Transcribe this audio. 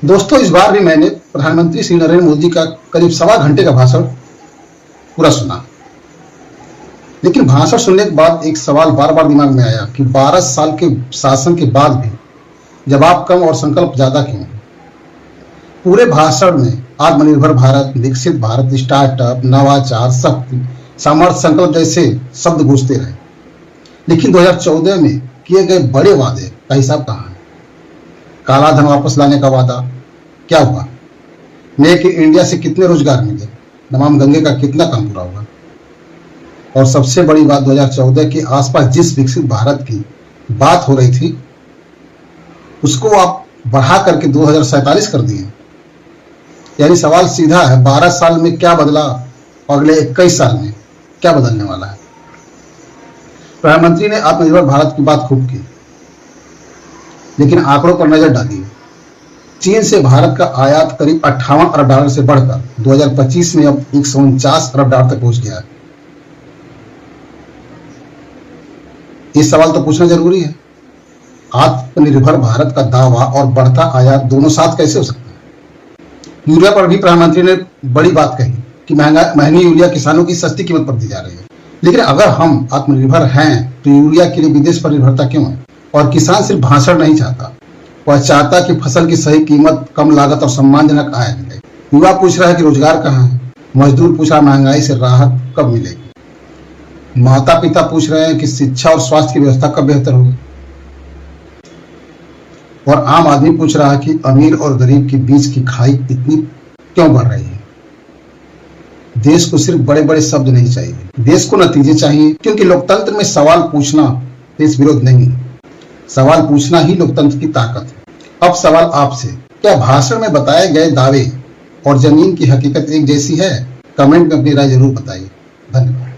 दोस्तों, इस बार भी मैंने प्रधानमंत्री श्री नरेंद्र मोदी का करीब 1.25 घंटे का भाषण पूरा सुना। लेकिन भाषण सुनने के बाद एक सवाल बार बार दिमाग में आया कि 12 साल के शासन के बाद भी जवाब कम और संकल्प ज्यादा क्यों? पूरे भाषण में आत्मनिर्भर भारत, विकसित भारत, स्टार्टअप, नवाचार, शक्ति, सामर्थ्य, संकल्प जैसे शब्द गूंजते रहे। लेकिन 2014 में किए गए बड़े वादे का हिसाब कहाँ है? काला धन वापस लाने का वादा क्या हुआ? मेक इन इंडिया से कितने रोजगार मिले? नमामि गंगे का कितना काम पूरा हुआ? और सबसे बड़ी बात, 2014 के आसपास जिस विकसित भारत की बात हो रही थी उसको आप बढ़ा करके 2047 कर दिए। यानी सवाल सीधा है, 12 साल में क्या बदला और अगले 21 साल में क्या बदलने वाला है? प्रधानमंत्री ने आत्मनिर्भर भारत की बात खूब की, लेकिन आंकड़ों पर नजर डालिए। चीन से भारत का आयात करीब 58 अरब डॉलर से बढ़कर 2025 में अब 149 अरब डॉलर तक पहुंच गया है। ये सवाल तो पूछना जरूरी है, आत्मनिर्भर भारत का दावा और बढ़ता आयात दोनों साथ कैसे हो सकता है? यूरिया पर भी प्रधानमंत्री ने बड़ी बात कही कि महंगी यूरिया किसानों की सस्ती कीमत पर दी जा रही है। लेकिन अगर हम आत्मनिर्भर हैं तो यूरिया के लिए विदेश पर निर्भरता क्यों है? और किसान सिर्फ भाषण नहीं चाहता, वह चाहता कि फसल की सही कीमत, कम लागत और सम्मानजनक आय मिले। युवा पूछ रहा है कि रोजगार कहाँ है? मजदूर पूछ रहा है महंगाई से राहत कब मिलेगी? माता पिता पूछ रहे हैं कि शिक्षा और स्वास्थ्य की व्यवस्था कब बेहतर होगी? और आम आदमी पूछ रहा है कि अमीर और गरीब के बीच की खाई इतनी क्यों बढ़ रही है? देश को सिर्फ बड़े बड़े शब्द नहीं चाहिए, देश को नतीजे चाहिए। क्योंकि लोकतंत्र में सवाल पूछना देश विरोध नहीं, सवाल पूछना ही लोकतंत्र की ताकत है। अब सवाल आपसे, क्या भाषण में बताए गए दावे और जमीन की हकीकत एक जैसी है? कमेंट में अपनी राय जरूर बताइए। धन्यवाद।